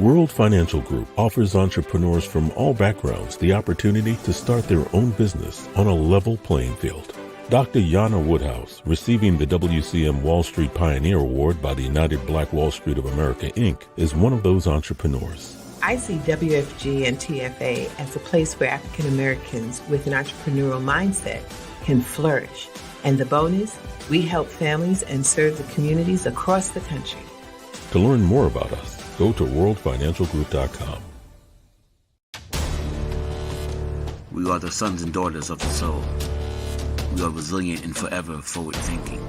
World Financial Group offers entrepreneurs from all backgrounds the opportunity to start their own business on a level playing field. Dr. Yana Woodhouse, receiving the WCM Wall Street Pioneer Award by the United Black Wall Street of America, Inc., is one of those entrepreneurs. I see WFG and TFA as a place where African Americans with an entrepreneurial mindset can flourish. And the bonus, we help families and serve the communities across the country. To learn more about us, go to worldfinancialgroup.com. We are the sons and daughters of the soul. We are resilient and forever forward-thinking.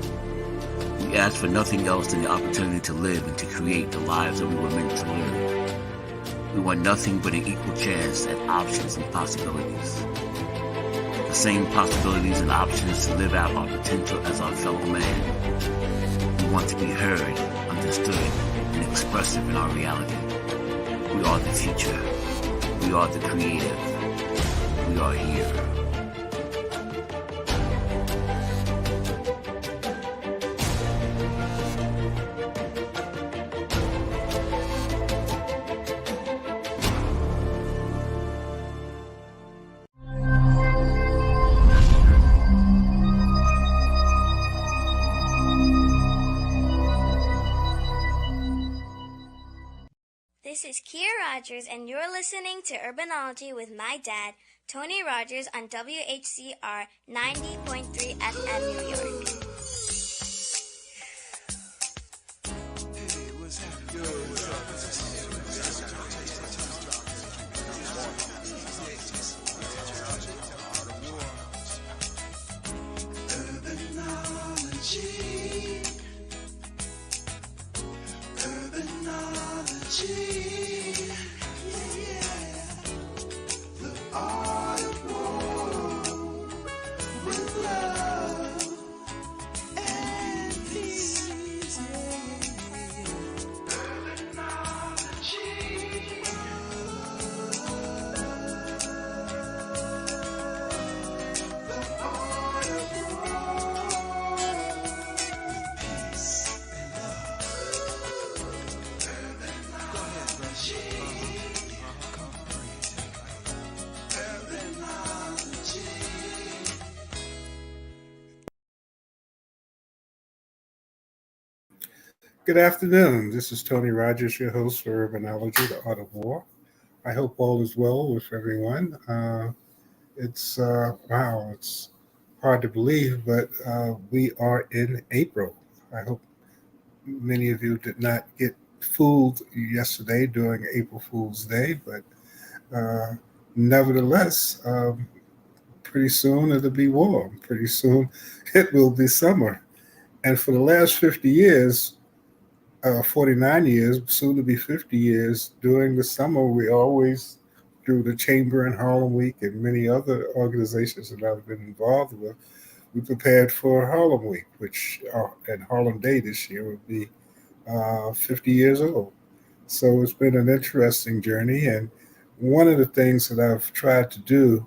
We ask for nothing else than the opportunity to live and to create the lives that we were meant to live. We want nothing but an equal chance at options and possibilities. The same possibilities and options to live out our potential as our fellow man. We want to be heard, understood, and expressive in our reality. We are the future. We are the creative. We are here. This is Kia Rogers, and you're listening to Urbanology with my dad, Tony Rogers, on WHCR 90.3 FM New York. Good afternoon. This is Tony Rogers, your host for Urbanology, the Art of War. I hope all is well with everyone. It's hard to believe, but we are in April. I hope many of you did not get fooled yesterday during April Fool's Day, but nevertheless, pretty soon it'll be warm. Pretty soon it will be summer. And for the last 50 years, 49 years, soon to be 50 years, during the summer, we always, through the Chamber and Harlem Week and many other organizations that I've been involved with, we prepared for Harlem Week, which and Harlem Day this year would be 50 years old. So it's been an interesting journey. And one of the things that I've tried to do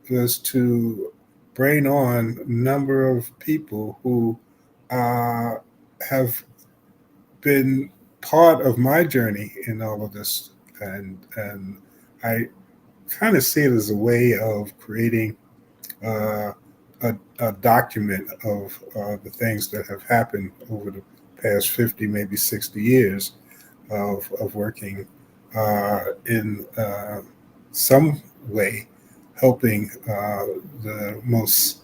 is to bring on a number of people who have been part of my journey in all of this, and I kind of see it as a way of creating a document of the things that have happened over the past 50, maybe 60 years of working in some way helping the most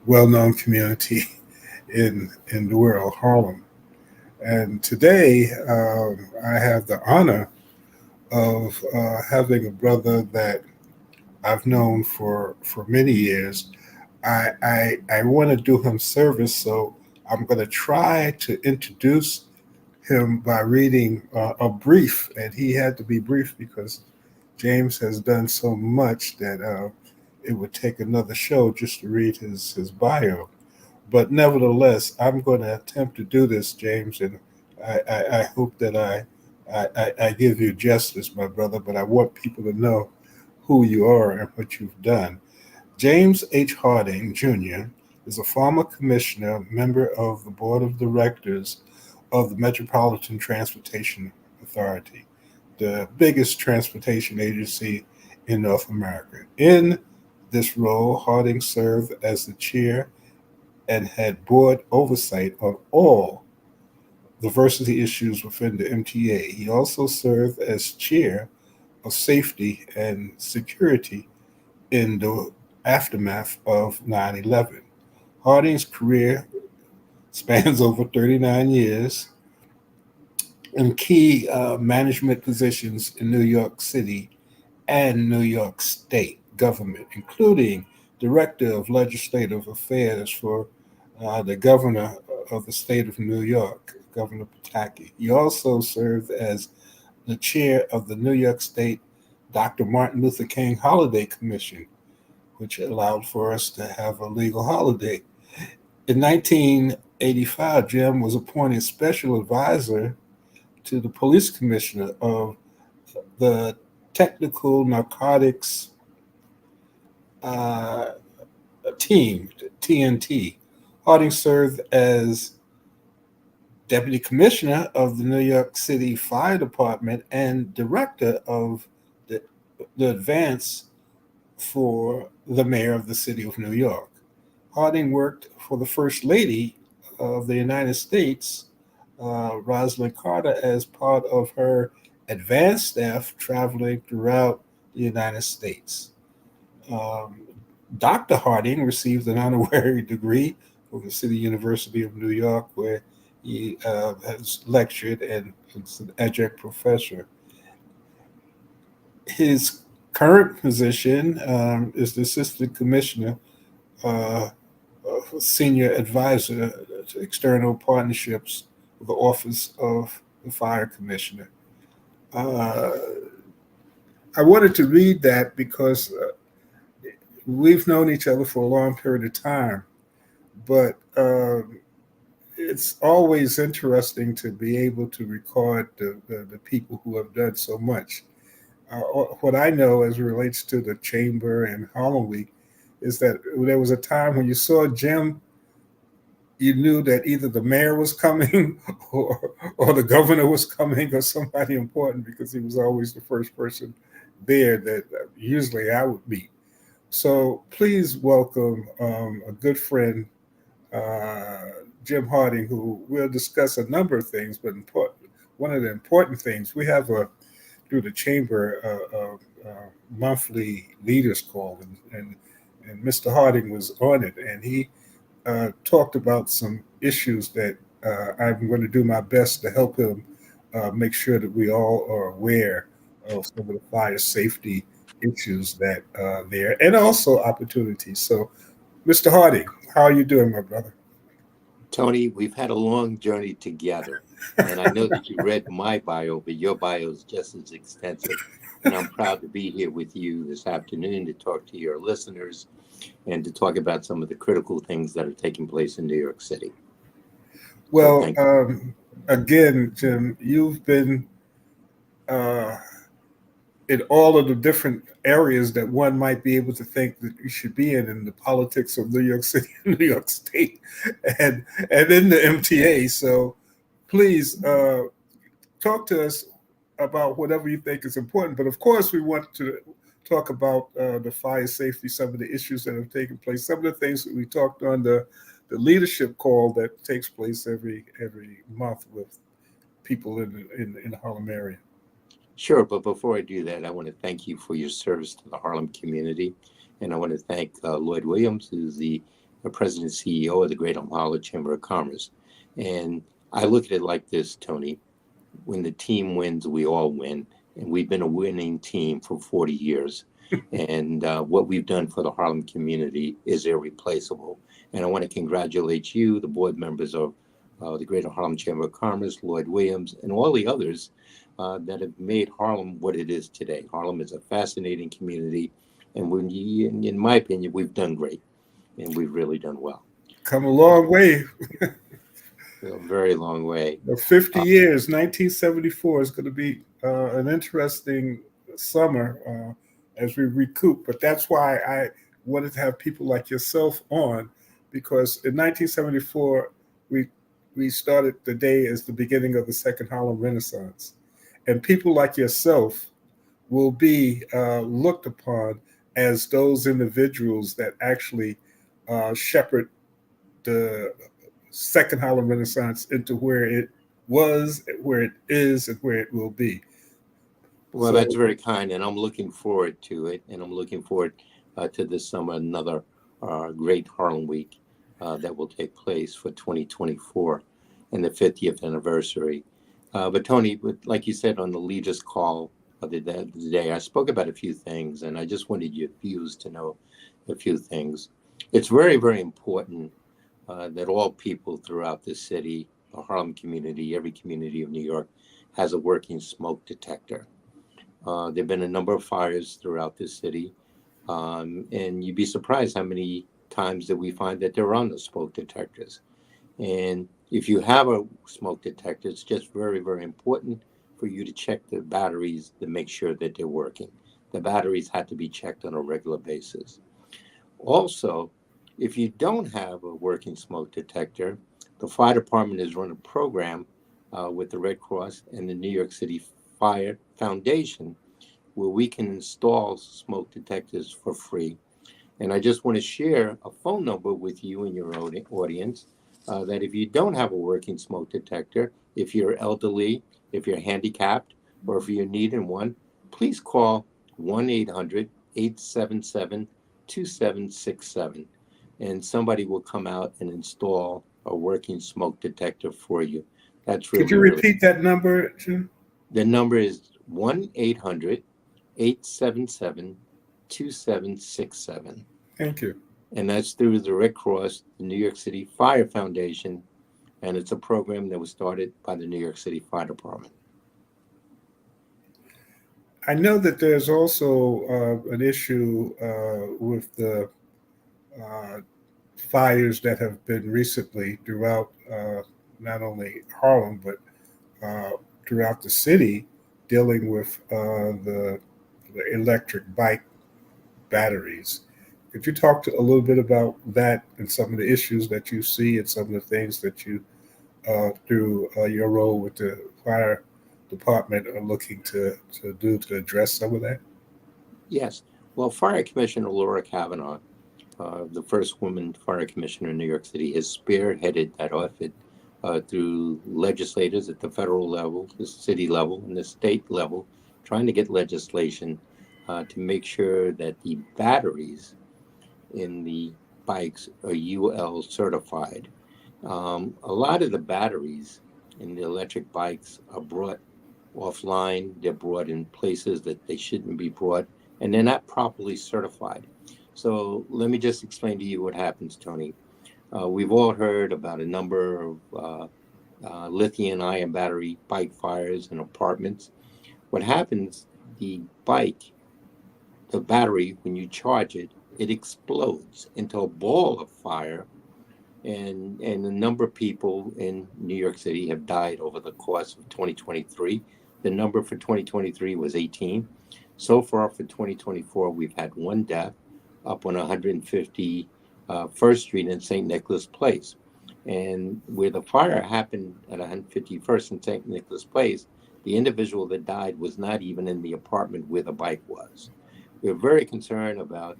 well-known community in the world, Harlem. And today, I have the honor of having a brother that I've known for many years. I want to do him service, so I'm going to try to introduce him by reading a brief, and he had to be brief because James has done so much that it would take another show just to read his bio. But nevertheless, I'm going to attempt to do this, James, and I hope that I give you justice, my brother, but I want people to know who you are and what you've done. James H. Harding, Jr. is a former commissioner, member of the board of directors of the Metropolitan Transportation Authority, the biggest transportation agency in North America. In this role, Harding served as the chair and had board oversight on all diversity issues within the MTA. He also served as chair of safety and security in the aftermath of 9/11. Harding's career spans over 39 years in key management positions in New York City and New York State government, including Director of Legislative Affairs for the Governor of the State of New York, Governor Pataki. He also served as the chair of the New York State Dr. Martin Luther King Holiday Commission, which allowed for us to have a legal holiday. In 1985, Jim was appointed special advisor to the police commissioner of the Technical Narcotics uh, Team, TNT. Harding served as deputy commissioner of the New York City Fire Department and director of the, the advance for the mayor of the city of New York. Harding worked for the First Lady of the United States, Rosalind Carter, as part of her advanced staff traveling throughout the United States. Um, Dr. Harding received an honorary degree from the City University of New York, where he has lectured and is an adjunct professor. His current position is the Assistant Commissioner, uh, Senior Advisor to External Partnerships of the Office of the Fire Commissioner. Uh, I wanted to read that because we've known each other for a long period of time, but it's always interesting to be able to record the people who have done so much. What I know as it relates to the Chamber and Harlem Week is that there was a time when you saw Jim, you knew that either the mayor was coming or the governor was coming or somebody important, because he was always the first person there that usually I would meet. So please welcome a good friend, uh, Jim Harding, who will discuss a number of things, but one of the important things, we have through the chamber monthly leaders call, and Mr. Harding was on it, and he talked about some issues that I'm going to do my best to help him make sure that we all are aware of some of the fire safety issues that there, and also opportunities. So, Mr. Harding, how are you doing, my brother? Tony, we've had a long journey together, and I know that you read my bio, but your bio is just as extensive. And I'm proud to be here with you this afternoon to talk to your listeners and to talk about some of the critical things that are taking place in New York City. Well, again, Jim, you've been in all of the different areas that one might be able to think that you should be in the politics of New York City and New York State, and in the MTA. So please talk to us about whatever you think is important. But of course, we want to talk about the fire safety, some of the issues that have taken place, some of the things that we talked on the leadership call that takes place every month with people in the Harlem area. Sure, but before I do that, I want to thank you for your service to the Harlem community. And I want to thank Lloyd Williams, who's the president and CEO of the Greater Harlem Chamber of Commerce. And I look at it like this, Tony. When the team wins, we all win. And we've been a winning team for 40 years. And what we've done for the Harlem community is irreplaceable. And I want to congratulate you, the board members of the Greater Harlem Chamber of Commerce, Lloyd Williams, and all the others that have made Harlem what it is today. Harlem is a fascinating community. And in my opinion, we've done great. And we've really done well. Come a long way. A very long way. 50 years, 1974 is going to be an interesting summer as we recoup. But that's why I wanted to have people like yourself on, because in 1974, we started the day as the beginning of the Second Harlem Renaissance. And people like yourself will be looked upon as those individuals that actually shepherd the second Harlem Renaissance into where it was, where it is, and where it will be. Well, So that's very kind, and I'm looking forward to it. And I'm looking forward to this summer, another great Harlem Week that will take place for 2024 and the 50th anniversary. But Tony, like you said on the leaders call of the day, I spoke about a few things, and I just wanted your views to know a few things. It's very, very important that all people throughout the city, the Harlem community, every community of New York, has a working smoke detector. There have been a number of fires throughout the city, and you'd be surprised how many times that we find that there are no smoke detectors. And if you have a smoke detector, it's just very, very important for you to check the batteries to make sure that they're working. The batteries have to be checked on a regular basis. Also, if you don't have a working smoke detector, the fire department has run a program with the Red Cross and the New York City Fire Foundation where we can install smoke detectors for free. And I just want to share a phone number with you and your audience that if you don't have a working smoke detector, if you're elderly, if you're handicapped, or if you're needing one, please call 1 800 877 2767 and somebody will come out and install a working smoke detector for you. That's could really, you really. repeat that number, Jim? The number is 1 800 877 2767. Thank you. And that's through the Red Cross, the New York City Fire Foundation, and it's a program that was started by the New York City Fire Department. I know that there's also an issue with the uh, fires that have been recently throughout not only Harlem but uh, throughout the city, dealing with the electric bike batteries. Could you talk a little bit about that and some of the issues that you see and some of the things that you, through your role with the fire department, are looking to do to address some of that? Yes. Well, Fire Commissioner Laura Kavanaugh, the first woman fire commissioner in New York City, has spearheaded that effort through legislators at the federal level, the city level, and the state level, trying to get legislation to make sure that the batteries in the bikes are UL certified. A lot of the batteries in the electric bikes are brought offline, they're brought in places that they shouldn't be brought, and they're not properly certified. So let me just explain to you what happens, Tony. We've all heard about a number of lithium ion battery bike fires in apartments. What happens, the bike, the battery, when you charge it, it explodes into a ball of fire. And a number of people in New York City have died over the course of 2023. The number for 2023 was 18. So far for 2024, we've had one death up on 150 First Street in St. Nicholas Place. And where the fire happened at 151st and St. Nicholas Place, the individual that died was not even in the apartment where the bike was. We're very concerned about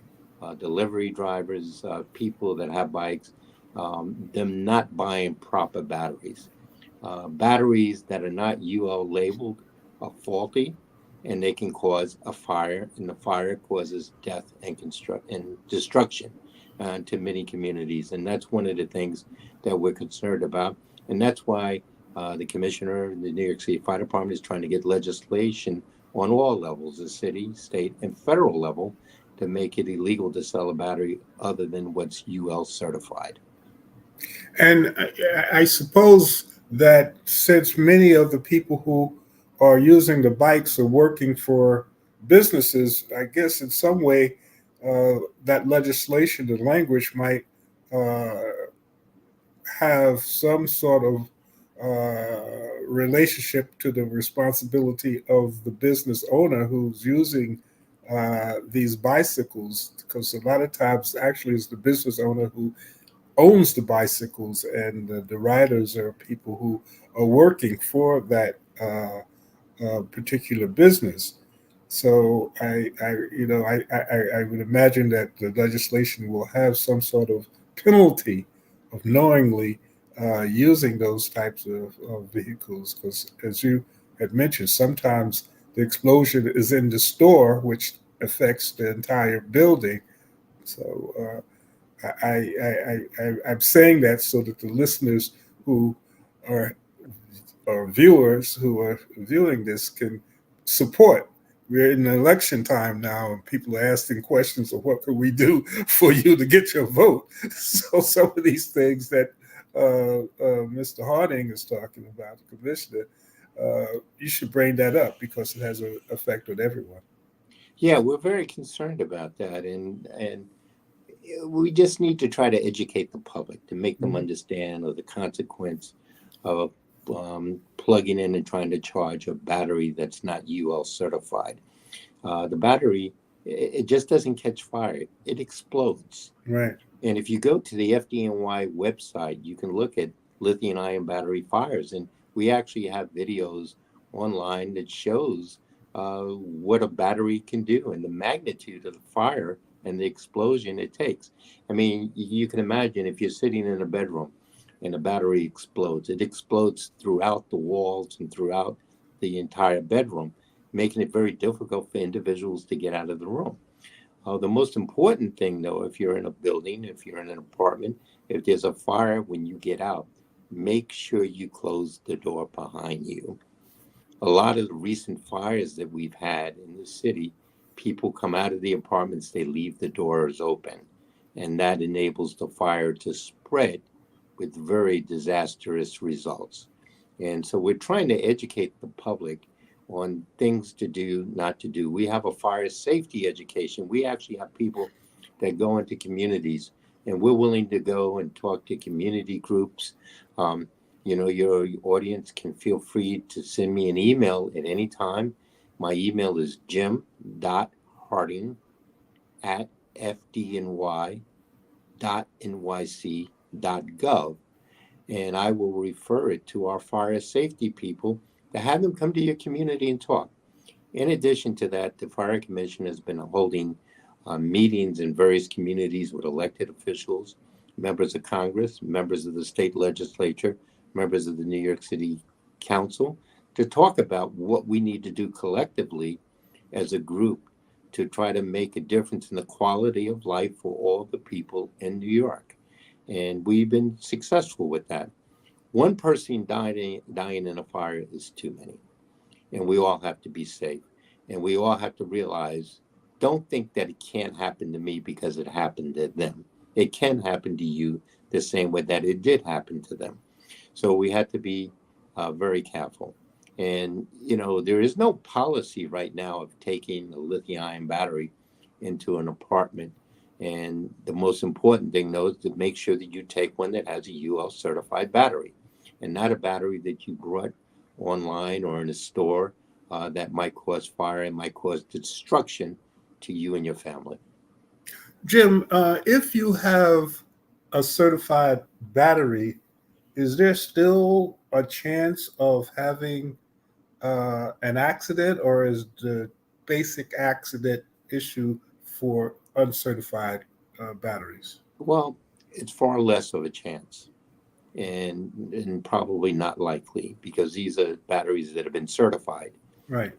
delivery drivers, people that have bikes, them not buying proper batteries. Batteries that are not UL labeled are faulty, and they can cause a fire, and the fire causes death and destruction to many communities. And that's one of the things that we're concerned about. And that's why the commissioner, the New York City Fire Department, is trying to get legislation on all levels, the city, state, and federal level, to make it illegal to sell a battery other than what's UL certified. And I suppose that since many of the people who are using the bikes are working for businesses, I guess in some way that legislation, the language might uh, have some sort of relationship to the responsibility of the business owner who's using these bicycles, because a lot of times actually it's the business owner who owns the bicycles, and the riders are people who are working for that particular business. So I would imagine that the legislation will have some sort of penalty of knowingly using those types of vehicles, because as you had mentioned, sometimes the explosion is in the store, which affects the entire building. So I'm saying that so that the listeners who are or viewers who are viewing this can support. We're in election time now, and people are asking questions of what can we do for you to get your vote. So some of these things that Mr. Harding is talking about, the commissioner, you should bring that up because it has an effect on everyone. Yeah, we're very concerned about that, and we just need to try to educate the public to make them understand of the consequence of plugging in and trying to charge a battery that's not UL certified. The battery, it just doesn't catch fire; it explodes. Right. And if you go to the FDNY website, you can look at lithium-ion battery fires, and we actually have videos online that shows what a battery can do and the magnitude of the fire and the explosion it takes. I mean, you can imagine if you're sitting in a bedroom and a battery explodes, it explodes throughout the walls and throughout the entire bedroom, making it very difficult for individuals to get out of the room. The most important thing, though, if you're in a building, if you're in an apartment, if there's a fire when you get out, make sure you close the door behind you. A lot of the recent fires that we've had in the city, people come out of the apartments, they leave the doors open, and that enables the fire to spread with very disastrous results. And so we're trying to educate the public on things to do, not to do. We have a fire safety education. We actually have people that go into communities, and we're willing to go and talk to community groups. Your audience can feel free to send me an email at any time. My email is jim.harding@fdny.nyc.gov, and I will refer it to our fire safety people to have them come to your community and talk. In addition to that, the Fire Commission has been holding meetings in various communities with elected officials, members of Congress, members of the state legislature, members of the New York City Council, to talk about what we need to do collectively as a group to try to make a difference in the quality of life for all the people in New York. And we've been successful with that. One person dying in a fire is too many. And we all have to be safe. And we all have to realize, don't think that it can't happen to me because it happened to them. It can happen to you the same way that it did happen to them. So we have to be very careful. And, there is no policy right now of taking a lithium-ion battery into an apartment. And the most important thing, though, is to make sure that you take one that has a UL certified battery and not a battery that you brought online or in a store that might cause fire and might cause destruction to you and your family. Jim, if you have a certified battery, is there still a chance of having an accident, or is the basic accident issue for uncertified batteries? Well, it's far less of a chance and probably not likely because these are batteries that have been certified. Right.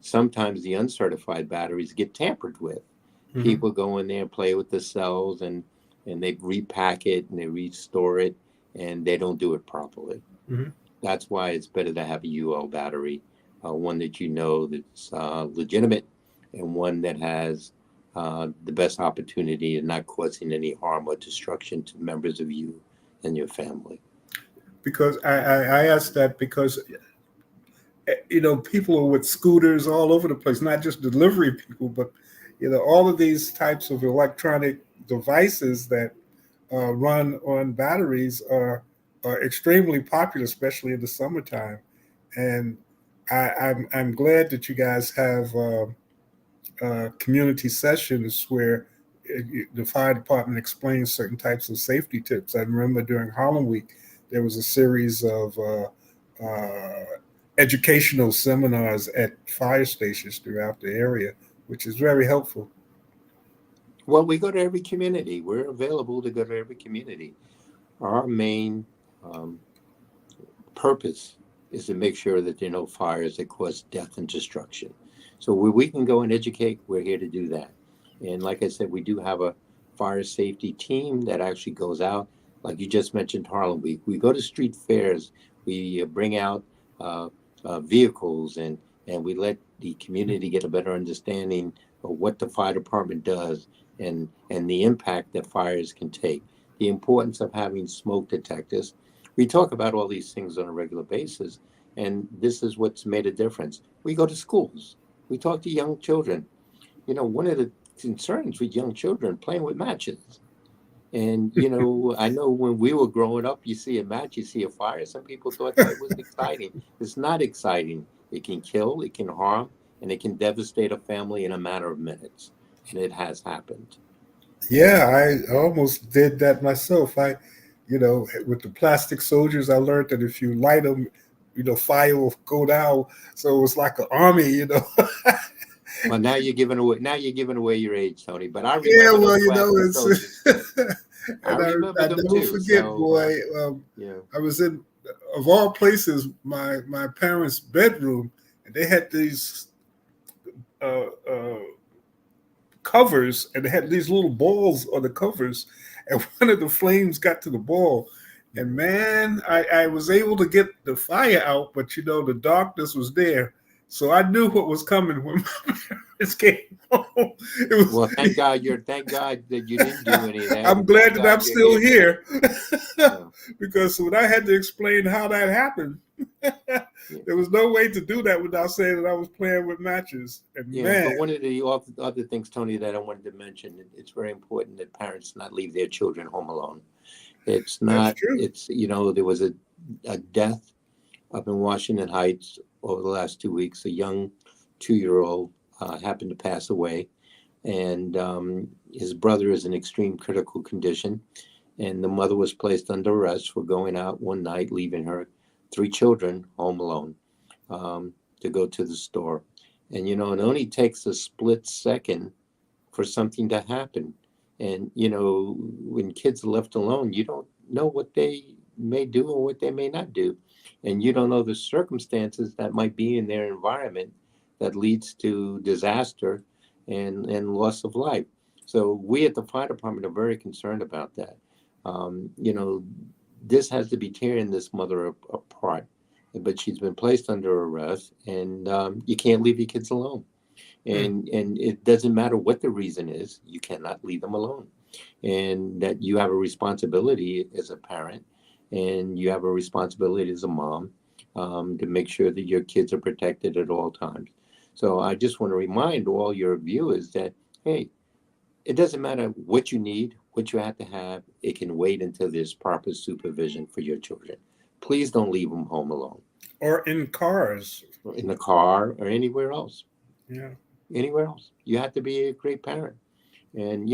Sometimes the uncertified batteries get tampered with. Mm-hmm. People go in there and play with the cells and they repack it and they restore it and they don't do it properly. Mm-hmm. That's why it's better to have a UL battery, one that that's legitimate and one that has the best opportunity of not causing any harm or destruction to members of you and your family. Because I asked that because people are with scooters all over the place, not just delivery people, but all of these types of electronic devices that run on batteries are extremely popular, especially in the summertime. And I'm glad that you guys have community sessions where the fire department explains certain types of safety tips. I remember during Harlem Week, there was a series of educational seminars at fire stations throughout the area, which is very helpful. Well, we go to every community. We're available to go to every community. Our main um, purpose is to make sure that there are no fires that cause death and destruction. So where we can go and educate, we're here to do that. And like I said, we do have a fire safety team that actually goes out. Like you just mentioned, Harlem Week. We go to street fairs. We bring out uh, vehicles and we let the community get a better understanding of what the fire department does and the impact that fires can take. The importance of having smoke detectors. We talk about all these things on a regular basis, and this is what's made a difference. We go to schools. We talk to young children. One of the concerns with young children playing with matches. And, I know when we were growing up, you see a match, you see a fire. Some people thought that was exciting. It's not exciting. It can kill, it can harm, and it can devastate a family in a matter of minutes. And it has happened. Yeah, I almost did that myself. With the plastic soldiers, I learned that if you light them, fire will go down. So it was like an army. Well, now you're giving away your age, Tony. But I Yeah, remember well, those plastic it's, soldiers too. I and remember I them never too. forget, So, boy. yeah. I was in, of all places, my parents' bedroom, and they had these uh, uh, covers, and they had these little balls on the covers, and one of the flames got to the ball. And man, I was able to get the fire out, but the darkness was there. So I knew what was coming when my parents came home. Well, thank God that you didn't do any of that, I'm and glad thank that I'm God you're still here today. here Yeah, because when I had to explain how that happened, yeah, there was no way to do that without saying that I was playing with matches. And yeah. man, But one of the other things, Tony, that I wanted to mention, it's very important that parents not leave their children home alone. It's that's not. true. There was a death up in Washington Heights over the last 2 weeks. A young 2-year-old happened to pass away, and his brother is in extreme critical condition. And the mother was placed under arrest for going out one night, leaving her 3 children home alone to go to the store. And, it only takes a split second for something to happen. And, when kids are left alone, you don't know what they may do or what they may not do. And you don't know the circumstances that might be in their environment that leads to disaster and loss of life. So we at the fire department are very concerned about that. Um, you know, this has to be tearing this mother apart. But she's been placed under arrest, and you can't leave your kids alone. Mm. And it doesn't matter what the reason is, you cannot leave them alone. And that you have a responsibility as a parent, and you have a responsibility as a mom to make sure that your kids are protected at all times. So I just want to remind all your viewers that, hey, it doesn't matter what you need, what you have to have. It can wait until there's proper supervision for your children. Please don't leave them home alone, Or in cars. or in the car or anywhere else. Yeah. Anywhere else. You have to be a great parent. And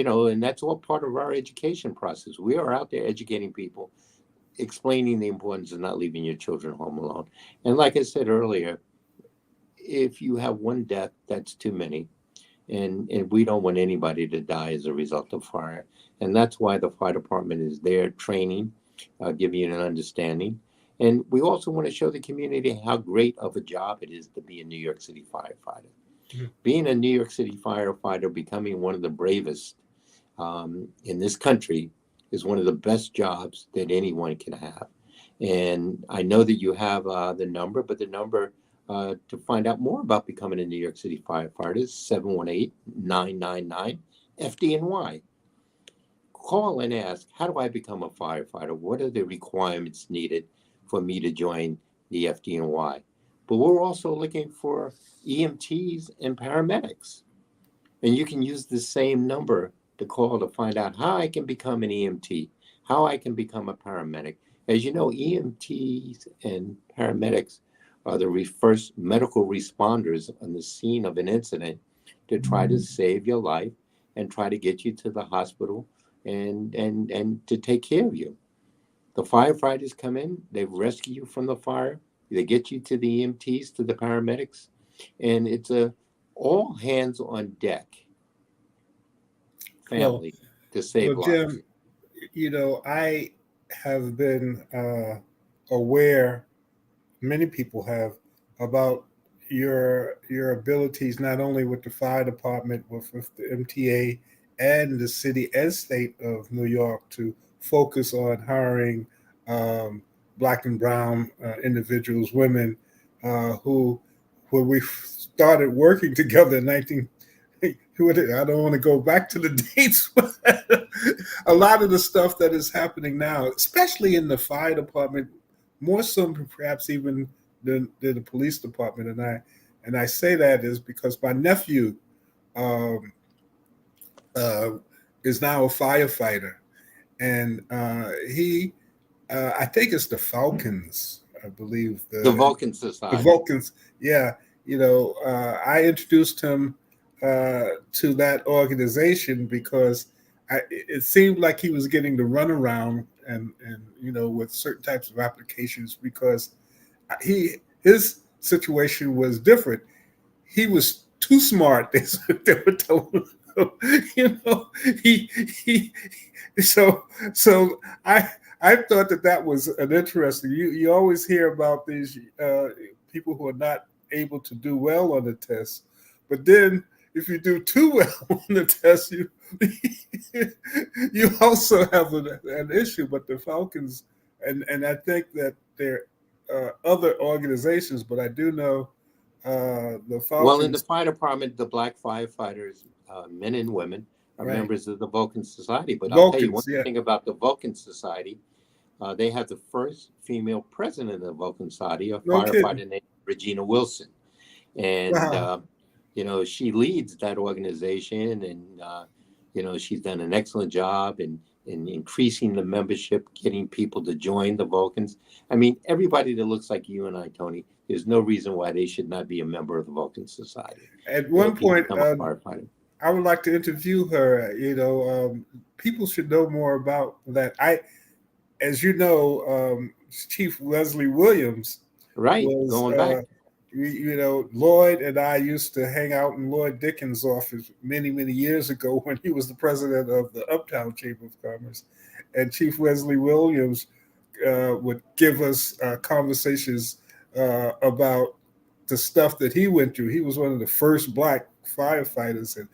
that's all part of our education process. We are out there educating people, explaining the importance of not leaving your children home alone. And like I said earlier, if you have one death, that's too many. And we don't want anybody to die as a result of fire. And that's why the fire department is there training, giving you an understanding. And we also want to show the community how great of a job it is to be a New York City firefighter. Mhm. Being a New York City firefighter, becoming one of the bravest in this country, is one of the best jobs that anyone can have. And I know that you have the number, but the number to find out more about becoming a New York City firefighter is 718-999-FDNY. Call and ask, how do I become a firefighter? What are the requirements needed for me to join the FDNY? But we're also looking for EMTs and paramedics. And you can use the same number to call to find out how I can become an EMT, how I can become a paramedic. As you know, EMTs and paramedics are the first medical responders on the scene of an incident to try to save your life and try to get you to the hospital and to take care of you. The firefighters come in, they rescue you from the fire, They get you to the EMTs, to the paramedics, and it's a all hands on deck Well, family to save lives. Jim, I have been aware, many people have, about your abilities not only with the fire department, with the MTA and the city and state of New York to focus on hiring um, black and brown individuals, women who, when we started working together in 19. I don't want to go back to the dates, but a lot of the stuff that is happening now, especially in the fire department, more so perhaps even than the police department, and I say that is because my nephew um, uh, is now a firefighter, and he I think it's the Falcons, I believe The the Vulcan the Society. Vulcans. Yeah, I introduced him to that organization because it seemed like he was getting the runaround, and with certain types of applications because his situation was different. He was too smart. They were telling him. You know, he he. So I I thought that was an interesting. You always hear about these people who are not able to do well on the test, but then if you do too well on the test, you you also have an issue. But the Falcons, and I think that there are other organizations, but I do know the Well, in the Falcons, fire department, the black firefighters, men and women, are right? members of the Vulcan Society. But I'll tell you one Vulcans, yeah. thing about the Vulcan Society. They have the first female president of the Vulcan Society, a No kidding. firefighter named Regina Wilson. And, Wow. she leads that organization, and, she's done an excellent job in increasing the membership, getting people to join the Vulcans. I mean, everybody that looks like you and I, Tony, there's no reason why they should not be a member of the Vulcan Society At one if you point, become a firefighter. I would like to interview her. People should know more about that. As you know, Chief Leslie Williams Right, was, going back. Lloyd and I used to hang out in Lloyd Dickens' office many, many years ago when he was the president of the Uptown Chamber of Commerce. And Chief Leslie Williams would give us conversations about the stuff that he went through. He was one of the first black firefighters, and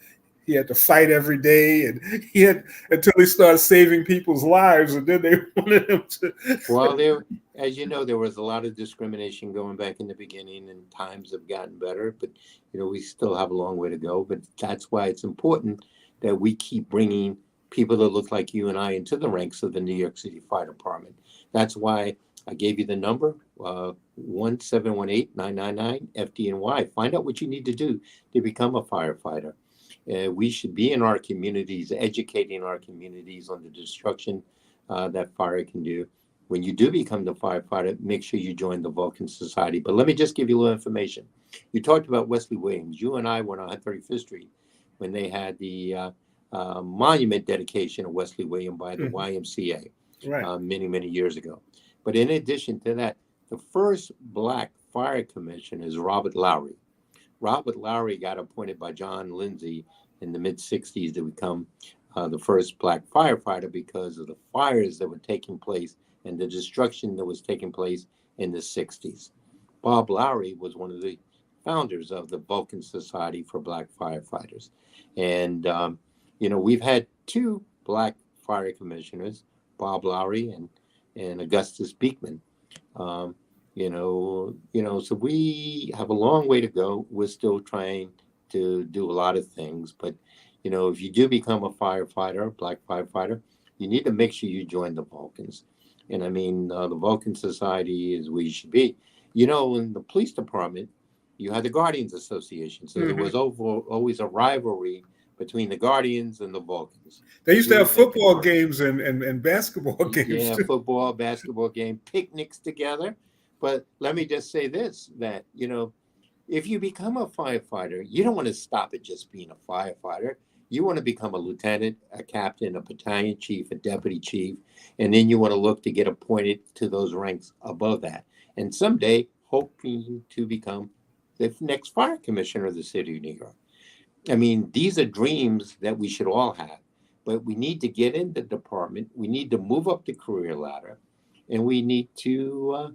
he had to fight every day, and he had until he started saving people's lives, and then they wanted him to. Well, as you know, there was a lot of discrimination going back in the beginning, and times have gotten better, but we still have a long way to go. But that's why it's important that we keep bringing people that look like you and I into the ranks of the New York City Fire Department. That's why I gave you the number 1-718-999-FDNY. Find out what you need to do to become a firefighter. We should be in our communities, educating our communities on the destruction that fire can do. When you do become the firefighter, make sure you join the Vulcan Society. But let me just give you a little information. You talked about Wesley Williams. You and I went on 135th Street when they had the monument dedication of Wesley Williams by the YMCA Right. many, many years ago. But in addition to that, the first black fire commissioner is Robert Lowry. Robert Lowry got appointed by John Lindsay in the mid-'60s to become the first black firefighter because of the fires that were taking place and the destruction that was taking place in the 60s. Bob Lowry was one of the founders of the Vulcan Society for Black Firefighters. And, we've had two black fire commissioners, Bob Lowry and Augustus Beekman. So we have a long way to go. We're still trying to do a lot of things, but if you do become a firefighter, a black firefighter, you need to make sure you join the Vulcans. And I mean, the Vulcan Society is where you should be. In the police department, you had the Guardians Association, so there was always a rivalry between the Guardians and the Vulcans. They used to have football games and basketball games. Yeah, too. football, basketball game, picnics together. But let me just say this, that, if you become a firefighter, you don't want to stop at just being a firefighter. You want to become a lieutenant, a captain, a battalion chief, a deputy chief, and then you want to look to get appointed to those ranks above that. And someday, hoping to become the next fire commissioner of the city of New York. I mean, these are dreams that we should all have, but we need to get in the department. We need to move up the career ladder, and we need to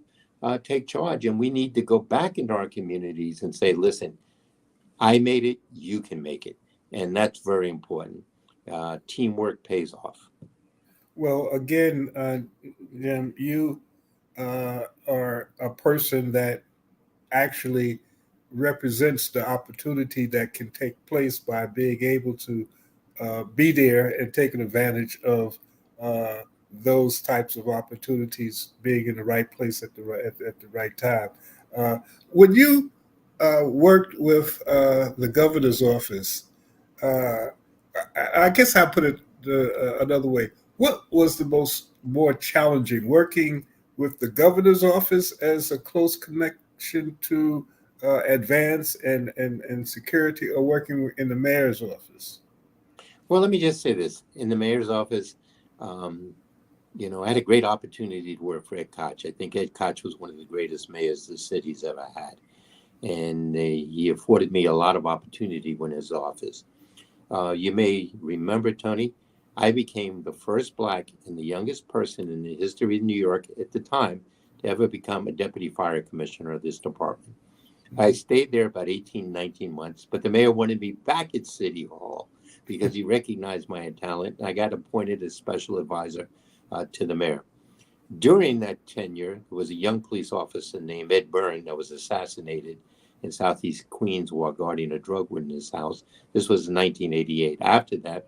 take charge. And we need to go back into our communities and say, listen, I made it, you can make it. And that's very important. Teamwork pays off. Well, again, Jim, you are a person that actually represents the opportunity that can take place by being able to be there and taking advantage of those types of opportunities, being in the right place at at the right time. When you worked with the governor's office, uh, I guess I'll put it another way. What was the more challenging, working with the governor's office as a close connection to advance and security, or working in the mayor's office? Well, let me just say this. In the mayor's office, I had a great opportunity to work for Ed Koch. I think Ed Koch was one of the greatest mayors the city's ever had. And he afforded me a lot of opportunity when in his office. You may remember, Tony, I became the first Black and the youngest person in the history of New York at the time to ever become a deputy fire commissioner of this department. I stayed there about 18, 19 months, but the mayor wanted me back at City Hall because he recognized my talent. I got appointed as special advisor to the mayor. During that tenure, there was a young police officer named Ed Byrne that was assassinated in Southeast Queens while guarding a drug witness house. This was in 1988. After that,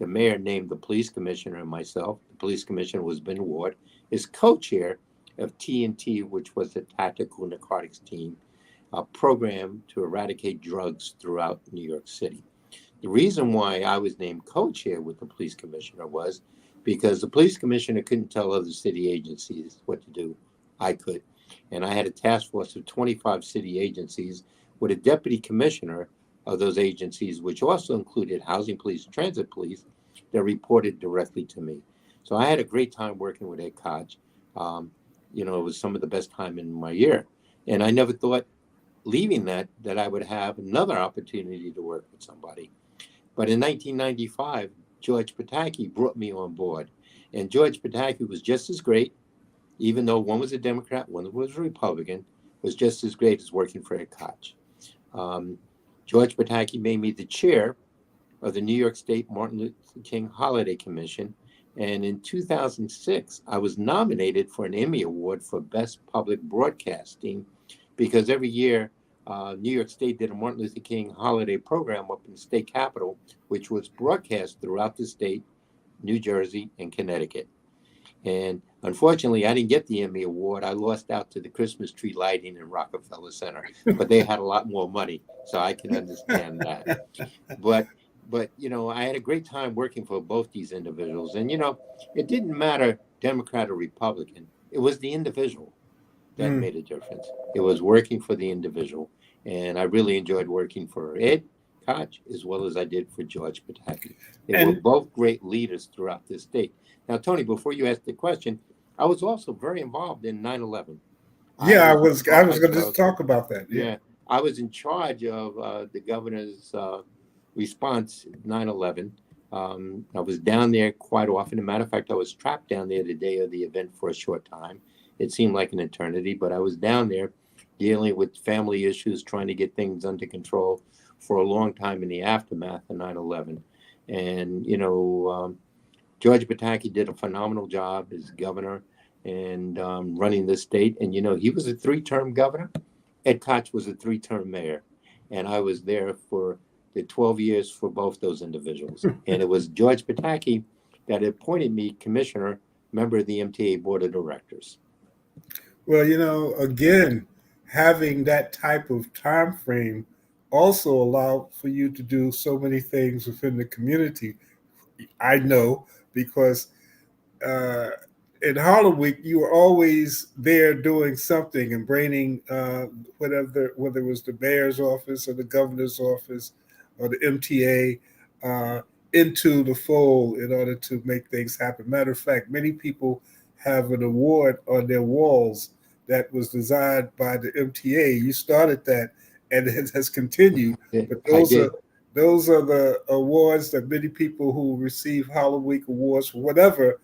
the mayor named the police commissioner and myself. The police commissioner was Ben Ward, as co-chair of TNT, which was the Tactical Narcotics Team, a program to eradicate drugs throughout New York City. The reason why I was named co-chair with the police commissioner was because the police commissioner couldn't tell other city agencies what to do. I could. And I had a task force of 25 city agencies with a deputy commissioner of those agencies, which also included housing police, transit police, that reported directly to me. So I had a great time working with Ed Koch. It was some of the best time in my year. And I never thought leaving that I would have another opportunity to work with somebody. But in 1995, George Pataki brought me on board. And George Pataki was just as great, even though one was a Democrat, one was a Republican, was just as great as working for Ed Koch. George Pataki made me the chair of the New York State Martin Luther King Holiday Commission. And in 2006, I was nominated for an Emmy Award for Best Public Broadcasting because every year, New York State did a Martin Luther King holiday program up in the state capitol, which was broadcast throughout the state, New Jersey, and Connecticut. And unfortunately, I didn't get the Emmy Award. I lost out to the Christmas tree lighting in Rockefeller Center, but they had a lot more money, so I can understand that. But I had a great time working for both these individuals. And, it didn't matter Democrat or Republican. It was the individual that made a difference. It was working for the individual. And I really enjoyed working for Ed Koch as well as I did for George Pataki. They were both great leaders throughout this state. Now, Tony, before you ask the question, I was also very involved in 9/11. Yeah, I was going to just talk about that. Yeah, I was in charge of the governor's response 9/11. I was down there quite often. As a matter of fact, I was trapped down there the day of the event for a short time. It seemed like an eternity, but I was down there dealing with family issues, trying to get things under control for a long time in the aftermath of 9/11. And, George Pataki did a phenomenal job as governor and running the state. And, he was a 3-term governor. Ed Koch was a 3-term mayor. And I was there for the 12 years for both those individuals. And it was George Pataki that appointed me commissioner, member of the MTA board of directors. Well, again, having that type of time frame also allowed for you to do so many things within the community. I know because uh, in Harlem Week, you were always there doing something and bringing whether it was the mayor's office or the governor's office or the MTA into the fold in order to make things happen. Matter of fact, many people have an award on their walls that was designed by the MTA. You started that, and it has continued. But I those are the awards that many people who receive Harlem Week awards for whatever,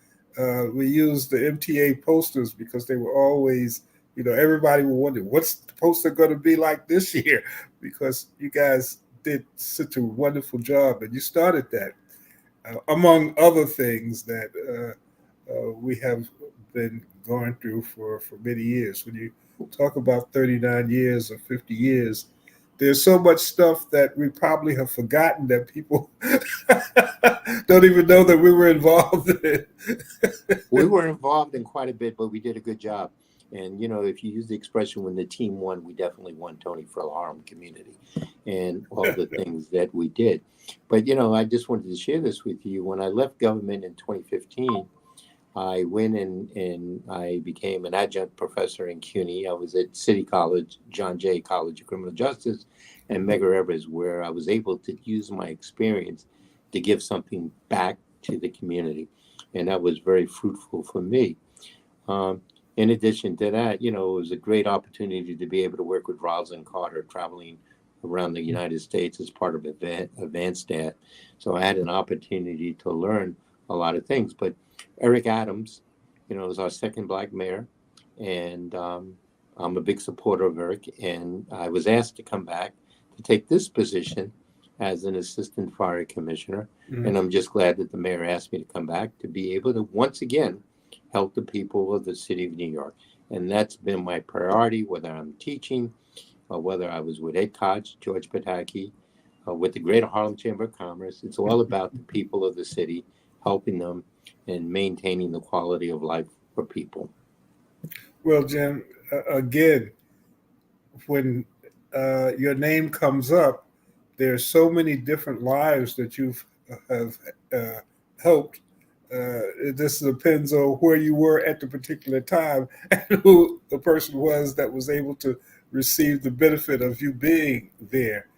we use the MTA posters because they were always, everybody would wonder what's the poster going to be like this year, because you guys did such a wonderful job, and you started that, among other things that we have been going through for many years. When you talk about 39 years or 50 years, there's so much stuff that we probably have forgotten that people don't even know that we were involved in. We were involved in quite a bit, but we did a good job. And if you use the expression "when the team won," we definitely won, Tony, for the Harlem community, and all the things that we did. But I just wanted to share this with you. When I left government in 2015, I went and I became an adjunct professor in CUNY. I was at City College, John Jay College of Criminal Justice, and Medgar Evers, where I was able to use my experience to give something back to the community. And that was very fruitful for me. In addition to that, it was a great opportunity to be able to work with Rosalind Carter, traveling around the United States as part of Advanced. So I had an opportunity to learn a lot of things. But Eric Adams, was our second Black mayor, and I'm a big supporter of Eric. And I was asked to come back to take this position as an assistant fire commissioner. Mm-hmm. And I'm just glad that the mayor asked me to come back to be able to once again help the people of the city of New York. And that's been my priority, whether I'm teaching or whether I was with Ed Koch, George Pataki, with the Greater Harlem Chamber of Commerce. It's all about the people of the city, helping them and maintaining the quality of life for people. Well, Jim, again, when your name comes up, there's so many different lives that you've have helped. This depends on where you were at the particular time and who the person was that was able to receive the benefit of you being there.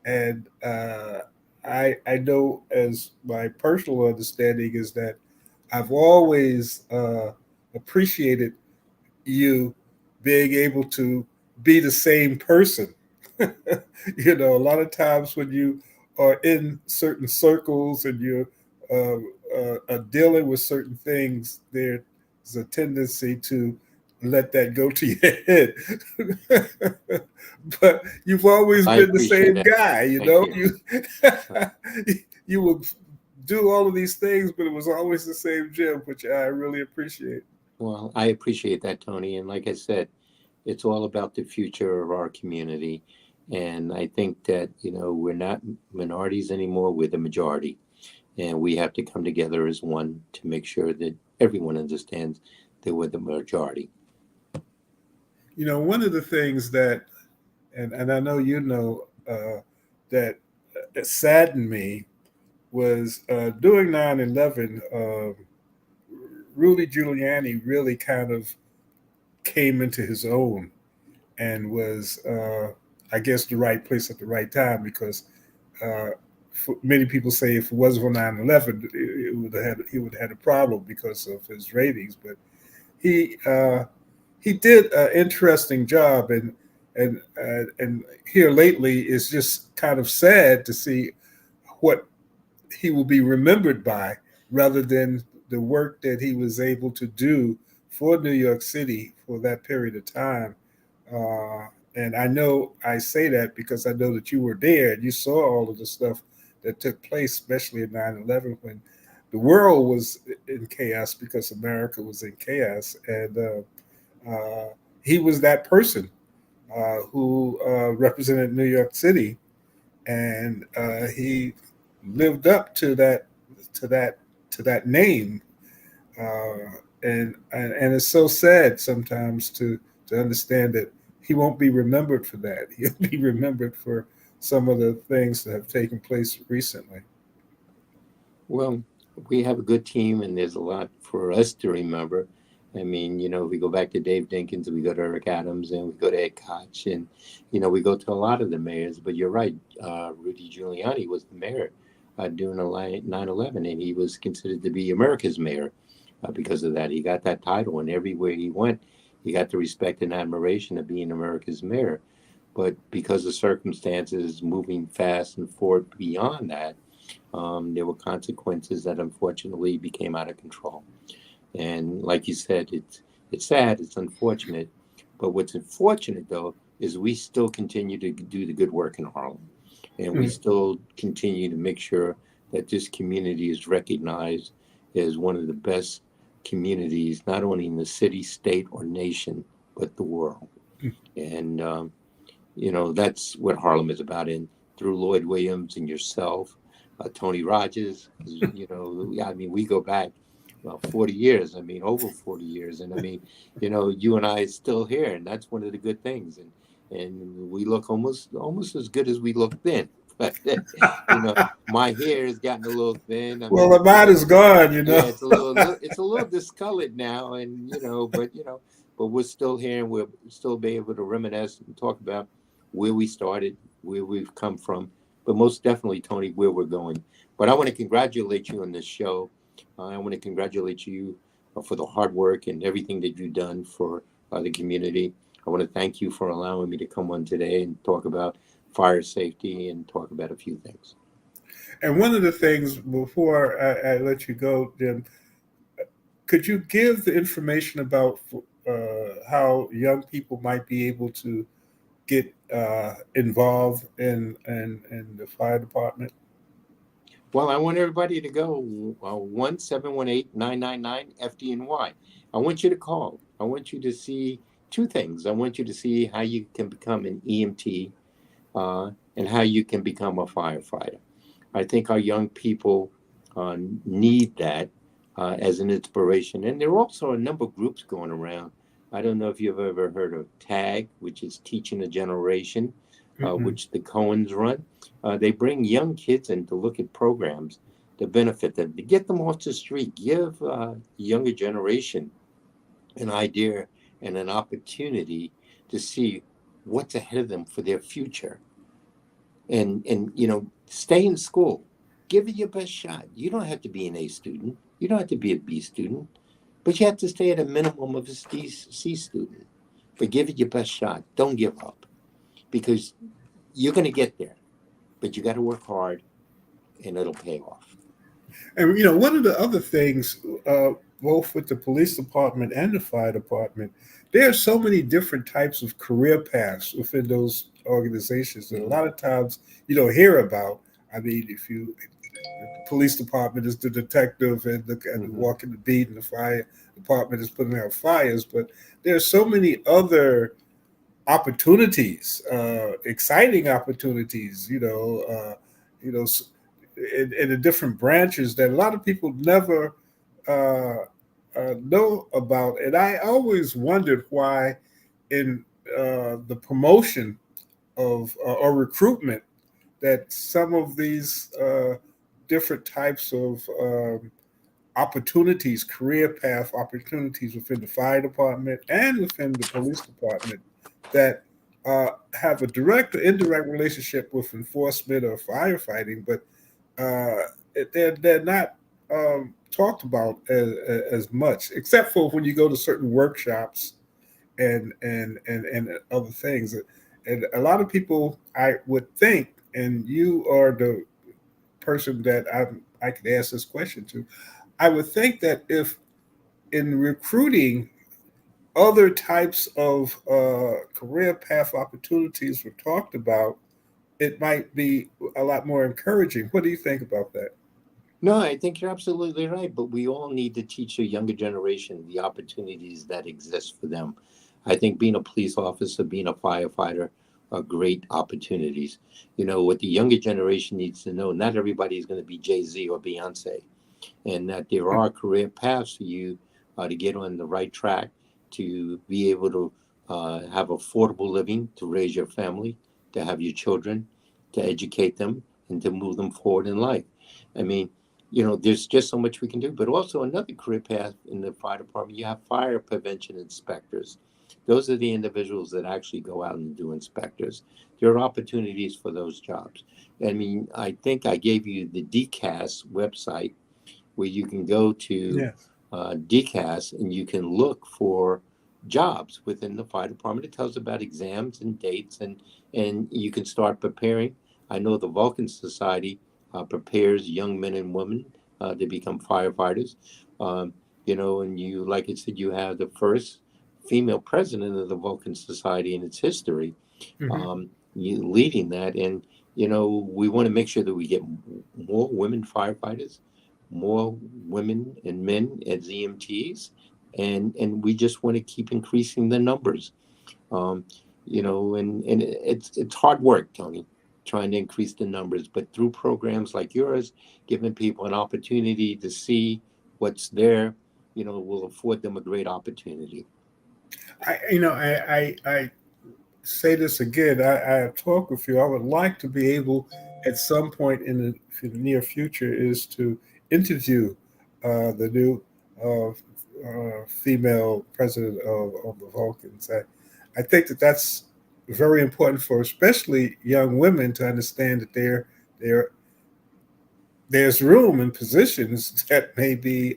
And I know, as my personal understanding is that I've always appreciated you being able to be the same person. A lot of times when you are in certain circles and you're dealing with certain things, there's a tendency to let that go to your head. But you've always been the same guy, you will do all of these things, but it was always the same Jim, which I really appreciate. Well, I appreciate that, Tony. And like I said, it's all about the future of our community. And I think that, we're not minorities anymore, we're the majority. And we have to come together as one to make sure that everyone understands that we're the majority. One of the things that, and I know that saddened me was during 9/11, Rudy Giuliani really kind of came into his own and was, I guess, the right place at the right time, because many people say if it wasn't for 9/11, he would have had a problem because of his ratings. But he did an interesting job, and here lately it's just kind of sad to see what he will be remembered by, rather than the work that he was able to do for New York City for that period of time. And I know I say that because I know that you were there and you saw all of the stuff that took place, especially in 9/11, when the world was in chaos because America was in chaos. And he was that person who represented New York City, and he lived up to that name. And it's so sad sometimes to understand that he won't be remembered for that. He'll be remembered for some of the things that have taken place recently. Well, we have a good team, and there's a lot for us to remember. I mean, we go back to Dave Dinkins, we go to Eric Adams, and we go to Ed Koch, and, we go to a lot of the mayors. But you're right, Rudy Giuliani was the mayor during 9/11, and he was considered to be America's mayor because of that. He got that title, and everywhere he went, you got the respect and admiration of being America's mayor. But because of circumstances moving fast and forward beyond that, there were consequences that unfortunately became out of control. And like you said, it's sad, it's unfortunate. But what's unfortunate though is we still continue to do the good work in Harlem, and we still continue to make sure that this community is recognized as one of the best communities, not only in the city, state, or nation, but the world. And that's what Harlem is about. And through Lloyd Williams and yourself, Tony Rogers, I mean, we go back 40 years. I mean, over 40 years. And I mean, you and I are still here, and that's one of the good things. And we look almost as good as we looked then. But my hair has gotten a little thin. Well, the mine is gone. Yeah, it's a little discolored now, and but we're still here, and we'll still be able to reminisce and talk about where we started, where we've come from, but most definitely, Tony, where we're going. But I want to congratulate you on this show. I want to congratulate you for the hard work and everything that you've done for the community. I want to thank you for allowing me to come on today and talk about fire safety and talk about a few things. And one of the things before I let you go, Jim, could you give the information about how young people might be able to get involved in the fire department? Well, I want everybody to go 1-718-999-FDNY. I want you to call. I want you to see two things. I want you to see how you can become an EMT and how you can become a firefighter. I think our young people need that as an inspiration. And there are also a number of groups going around. I don't know if you've ever heard of TAG, which is Teaching a Generation, which the Cohens run. They bring young kids in to look at programs to benefit them, to get them off the street, give the younger generation an idea and an opportunity to see what's ahead of them for their future. And stay in school. Give it your best shot. You don't have to be an A student. You don't have to be a B student. But you have to stay at a minimum of a C student. But give it your best shot. Don't give up. Because you're going to get there. But you got to work hard, and it'll pay off. And, one of the other things, both with the police department and the fire department, there are so many different types of career paths within those organizations that a lot of times you don't hear about. I mean, the police department is the detective and walking the beat, and the fire department is putting out fires, but there are so many other opportunities, exciting opportunities, in the different branches that a lot of people never know about. And I always wondered why in the promotion of or recruitment that some of these different types of opportunities, career path opportunities within the fire department and within the police department that have a direct or indirect relationship with enforcement or firefighting, but they're not talked about as much, except for when you go to certain workshops and other things. And a lot of people, I would think, and you are the person that I could ask this question to, I would think that if in recruiting other types of career path opportunities were talked about, it might be a lot more encouraging. What do you think about that? No, I think you're absolutely right. But we all need to teach the younger generation the opportunities that exist for them. I think being a police officer, being a firefighter are great opportunities. What the younger generation needs to know, not everybody is going to be Jay-Z or Beyonce, and that there are career paths for you to get on the right track, to be able to have affordable living, to raise your family, to have your children, to educate them, and to move them forward in life. I mean, there's just so much we can do. But also another career path in the fire department, you have fire prevention inspectors. Those are the individuals that actually go out and do inspectors. There are opportunities for those jobs. I mean, I think I gave you the DCAS website where you can go to DCAS and you can look for jobs within the fire department. It tells about exams and dates, and you can start preparing. I know the Vulcan Society prepares young men and women to become firefighters. Um, and you, like I said, you have the first female president of the Vulcan Society in its history, Hmm. you leading that. And, we want to make sure that we get more women firefighters, more women and men as EMTs, and we just want to keep increasing the numbers. Um, and it's hard work, Tony, trying to increase the numbers, but through programs like yours, giving people an opportunity to see what's there, will afford them a great opportunity. I say this again. I have talked with you. I would like to be able, at some point in the near future, is to interview the new female president of the Vulcans. I think that that's very important for especially young women to understand that there's room and positions that may be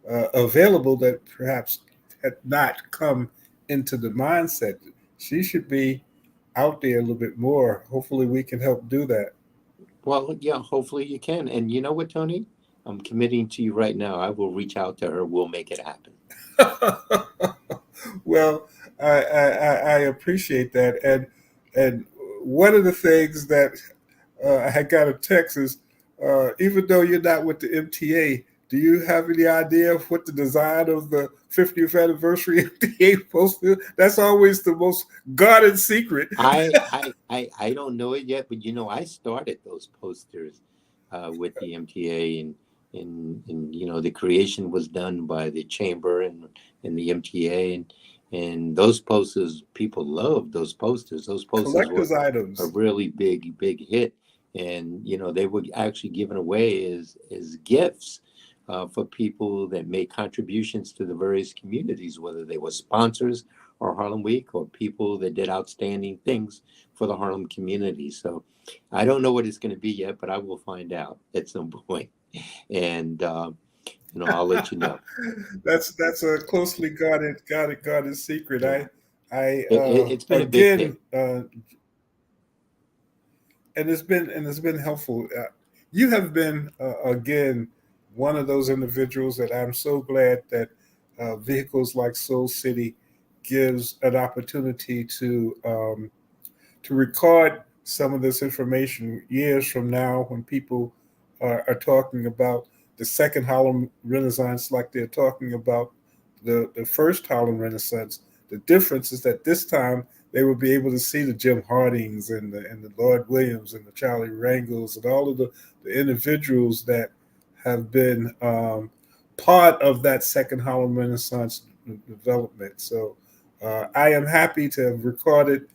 available that perhaps had not come into the mindset. She should be out there a little bit more. Hopefully, we can help do that. Well, yeah, hopefully you can. And you know what, Tony? I'm committing to you right now. I will reach out to her. We'll make it happen. Well, I appreciate that, and one of the things that I had got a text is, even though you're not with the MTA, do you have any idea of what the design of the 50th anniversary MTA poster? That's always the most guarded secret. I don't know it yet, but I started those posters with the MTA, and the creation was done by the chamber and the MTA, and those posters, people loved those posters. Those posters were Collector's a items. really big hit, and they were actually given away as gifts for people that made contributions to the various communities, whether they were sponsors or Harlem Week, or people that did outstanding things for the Harlem community. So I don't know what it's going to be yet, but I will find out at some point, and I'll let you know. That's a closely guarded secret. Yeah, I it's been a big hit. again, and it's been helpful. You have been again one of those individuals that I'm so glad that vehicles like Soul City gives an opportunity to record some of this information years from now when people are talking about the second Harlem Renaissance, like they're talking about the first Harlem Renaissance. The difference is that this time they will be able to see the Jim Hardings and the Lord Williams and the Charlie Rangels and all of the individuals that have been part of that second Harlem Renaissance development. So I am happy to have recorded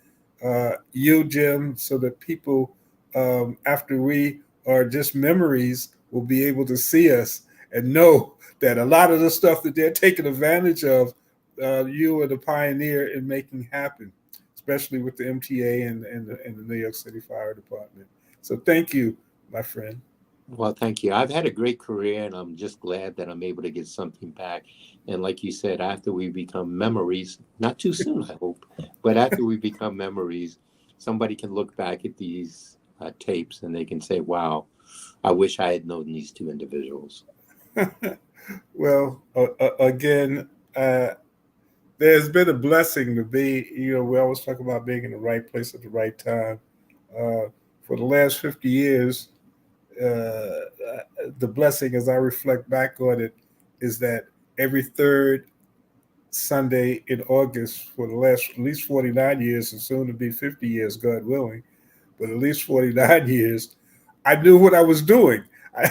you, Jim, so that people, after we are just memories, will be able to see us and know that a lot of the stuff that they're taking advantage of, you are the pioneer in making happen, especially with the MTA and the New York City Fire Department. So thank you, my friend. Well, thank you. I've had a great career, and I'm just glad that I'm able to get something back. And like you said, after we become memories, not too soon, I hope, but after we become memories, somebody can look back at these tapes and they can say, wow, I wish I had known these two individuals. Well, again, there's been a blessing to be, we always talk about being in the right place at the right time. Uh, for the last 50 years, the blessing, as I reflect back on it, is that every third Sunday in August for the last at least 49 years, and soon to be 50 years, God willing, but at least 49 years, I knew what I was doing. I,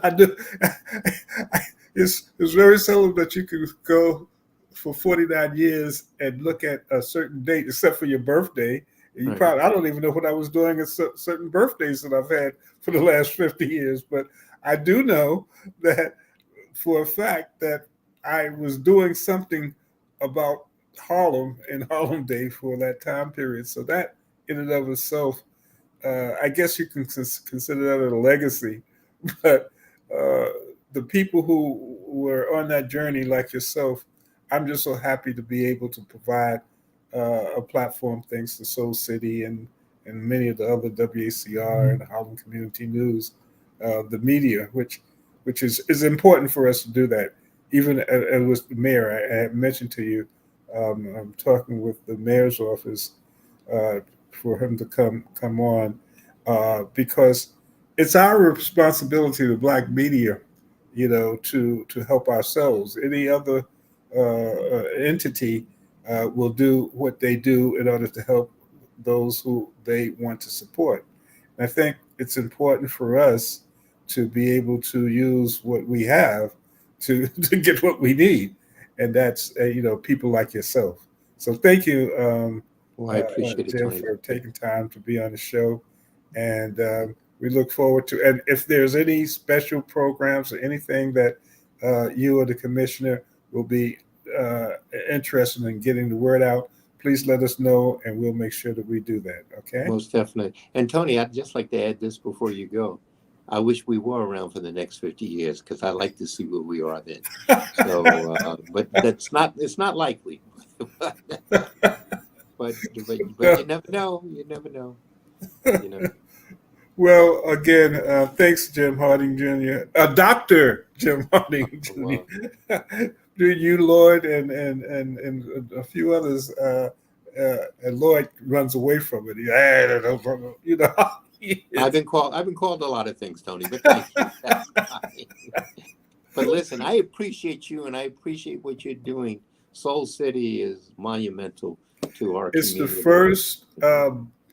I knew. It's very seldom that you can go for 49 years and look at a certain date, except for your birthday. You Right. probably, I don't even know what I was doing at certain birthdays that I've had for the last 50 years, but I do know that for a fact that I was doing something about Harlem and Harlem Day for that time period. So that in and of itself, I guess you can consider that a legacy. But the people who were on that journey, like yourself, I'm just so happy to be able to provide a platform thanks to Soul City and many of the other WACR and Harlem Community News, the media, which is important for us to do that. Even with the mayor, I had mentioned to you, I'm talking with the mayor's office uh, for him to come on because it's our responsibility, the black media, to help ourselves. Any other entity will do what they do in order to help those who they want to support. And I think it's important for us to be able to use what we have to to get what we need, and that's people like yourself. So thank you, Well, I appreciate it, Jim, Tony. for taking time to be on the show, and we look forward to. And if there's any special programs or anything that you or the commissioner will be uh, interested in getting the word out, please let us know, and we'll make sure that we do that. Okay. Most definitely. And Tony, I'd just like to add this before you go. I wish we were around for the next 50 years because I'd like to see where we are then. So, but it's not likely. but you never know. You never know. You know. Well, again, thanks, Jim Harding Jr., Dr. Jim Harding Jr., Well, to you, Lloyd, and a few others. And Lloyd runs away from it. You know, I've been called a lot of things, Tony, but thank you. That's fine. But listen, I appreciate you and I appreciate what you're doing. Soul City is monumental to our it's the community. first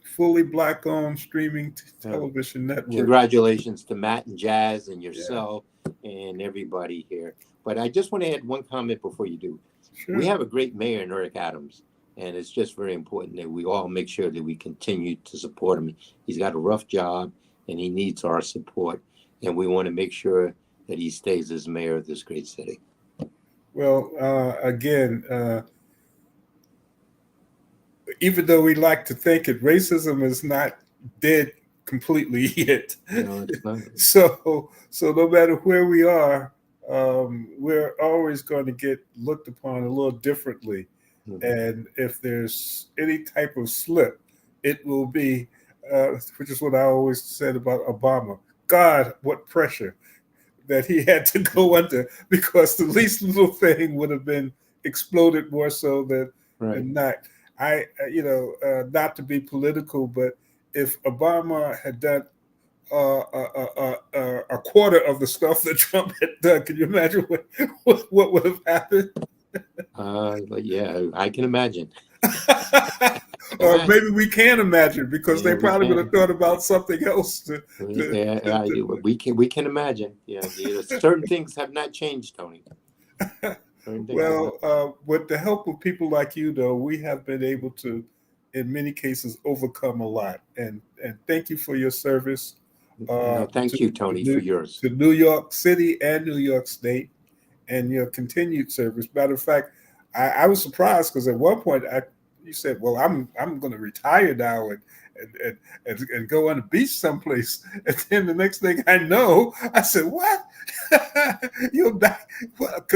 fully black-owned streaming television network. Congratulations to Matt and Jazz and yourself and everybody here. But I just want to add one comment before you do. Sure. We have a great mayor in Eric Adams, and it's just very important that we all make sure that we continue to support him. He's got a rough job, and he needs our support, and we want to make sure that he stays as mayor of this great city. Well, again, even though we like to think it, racism is not dead completely yet. No, it's not. So no matter where we are, we're always going to get looked upon a little differently. Mm-hmm. And if there's any type of slip, it will be, which is what I always said about Obama. God, what pressure that he had to go under, because the least little thing would have been exploded more so than not. Not to be political, but if Obama had done a quarter of the stuff that Trump had done, can you imagine what would have happened? Yeah, I can imagine. Or maybe we can imagine, because they probably would have thought about something else. We can imagine. Yeah, certain things have not changed, Tony. Well, with the help of people like you, though, we have been able to, in many cases, overcome a lot. And thank you for your service. Thank you, Tony, for yours. To New York City and New York State, and your continued service. Matter of fact, I was surprised because at one point you said, "Well, I'm going to retire now and go on the beach someplace." And then the next thing I know, I said, "What? You're back? What,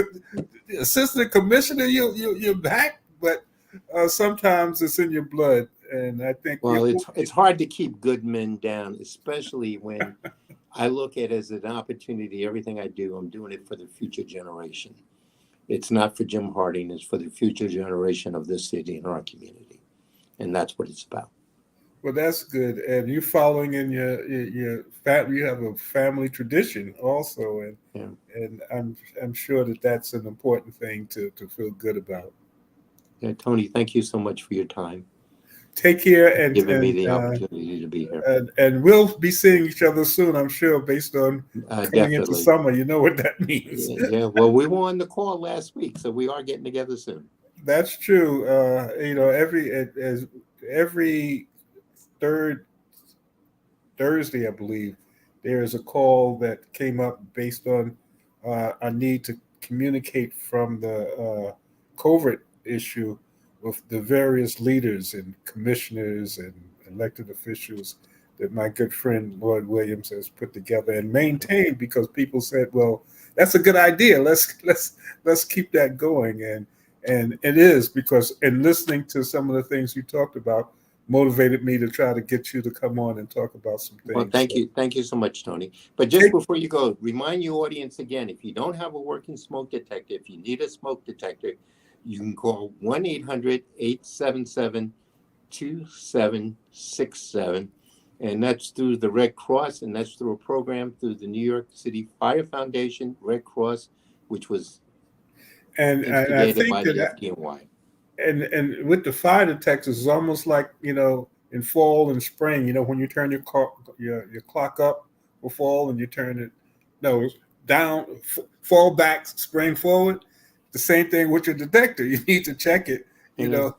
assistant commissioner? You're back?" But sometimes it's in your blood, and I think. Well, it's hard to keep good men down, especially when I look at it as an opportunity. Everything I do, I'm doing it for the future generation. It's not for Jim Harding, it's for the future generation of this city and our community. And that's what it's about. Well, that's good. And you're following in your family. You have a family tradition also. And I'm sure that that's an important thing to feel good about. Yeah, Tony, thank you so much for your time. Take care and giving me the opportunity to be here. And we'll be seeing each other soon, I'm sure, based on coming into summer. You know what that means. Yeah. Well, we were on the call last week, so we are getting together soon. That's true. Every third Thursday, I believe, there is a call that came up based on a need to communicate from the COVID issue with the various leaders and commissioners and elected officials that my good friend Lloyd Williams has put together and maintained, because people said, "Well, that's a good idea. Let's keep that going." And it is because, and listening to some of the things you talked about motivated me to try to get you to come on and talk about some things. Well, thank you. Thank you so much, Tony. But just before you go, remind your audience again, if you don't have a working smoke detector, if you need a smoke detector, you can call 1-800-877-2767. And that's through the Red Cross, and that's through a program through the New York City Fire Foundation, Red Cross, which was I think by the FDNY. And with the fire detectors, it's almost like, in fall and spring, when you turn your clock up for fall and you turn it down, fall back, spring forward. The same thing with your detector. You need to check it. Yeah.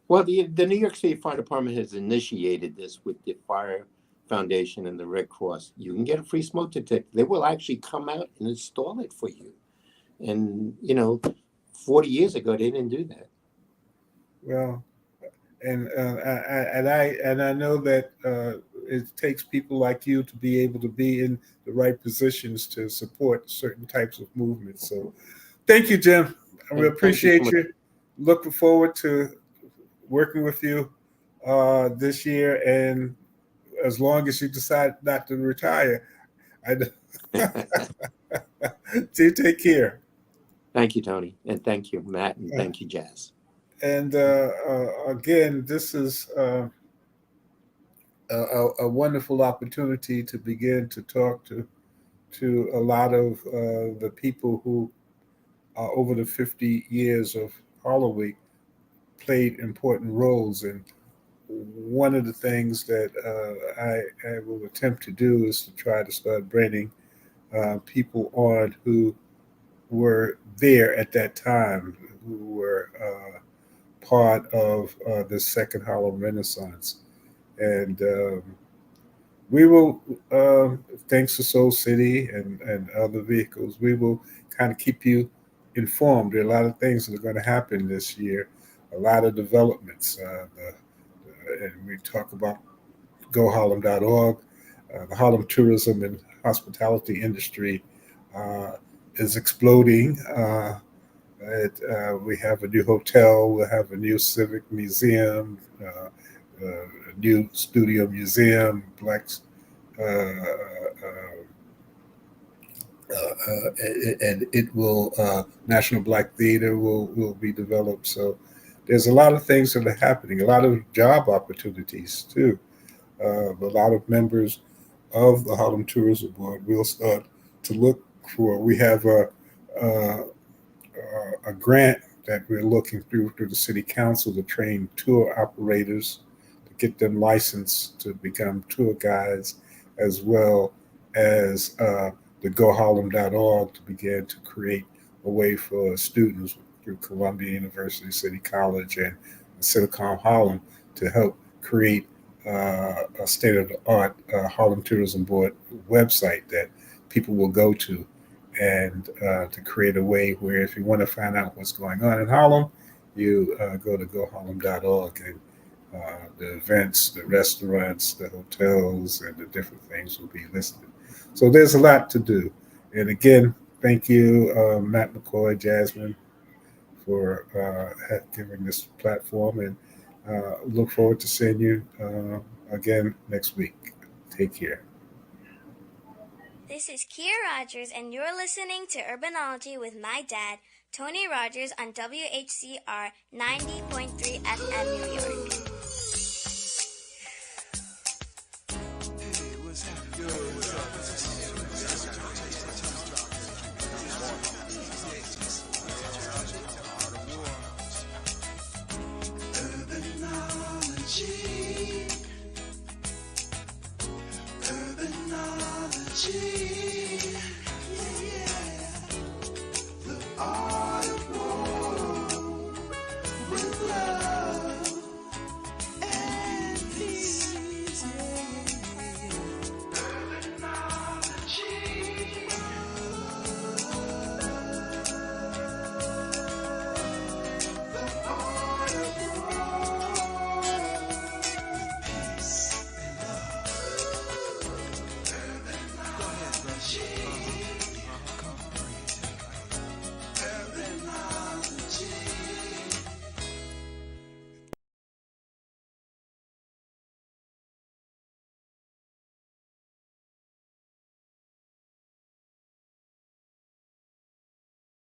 Well, the New York City Fire Department has initiated this with the Fire Foundation and the Red Cross. You can get a free smoke detector. They will actually come out and install it for you. And 40 years ago, they didn't do that. Well, and I know that it takes people like you to be able to be in the right positions to support certain types of movements. So, thank you, Jim. We appreciate you. Looking forward to working with you this year, and as long as you decide not to retire, take care. Thank you, Tony. And thank you, Matt. And thank you, Jazz. And again, this is a wonderful opportunity to begin to talk to a lot of the people who, over the 50 years of Harlem Week, played important roles. And one of the things that I will attempt to do is to try to start bringing people on who were there at that time, who were part of the second Harlem Renaissance. And we will, thanks to Soul City and other vehicles, we will kind of keep you informed. There are a lot of things that are going to happen this year, a lot of developments. And we talk about goharlem.org. The Harlem tourism and hospitality industry is exploding. We have a new hotel, we'll have a new civic museum, a new studio museum, and it will National Black Theater will be developed. So there's a lot of things that are happening, a lot of job opportunities too. A lot of members of the Harlem Tourism Board will start to look for. We have a grant that we're looking through the city council to train tour operators, to get them licensed to become tour guides, as well as the goharlem.org to begin to create a way for students through Columbia University, City College, and Silicon Harlem to help create a state-of-the-art Harlem Tourism Board website that people will go to, and to create a way where if you want to find out what's going on in Harlem, you go to goharlem.org, and the events, the restaurants, the hotels, and the different things will be listed. So there's a lot to do. And again, thank you, Matt McCoy, Jasmine, for giving this platform, and look forward to seeing you again next week. Take care. This is Kia Rogers, and you're listening to Urbanology with my dad, Tony Rogers, on WHCR 90.3 FM, New York. Urbanology.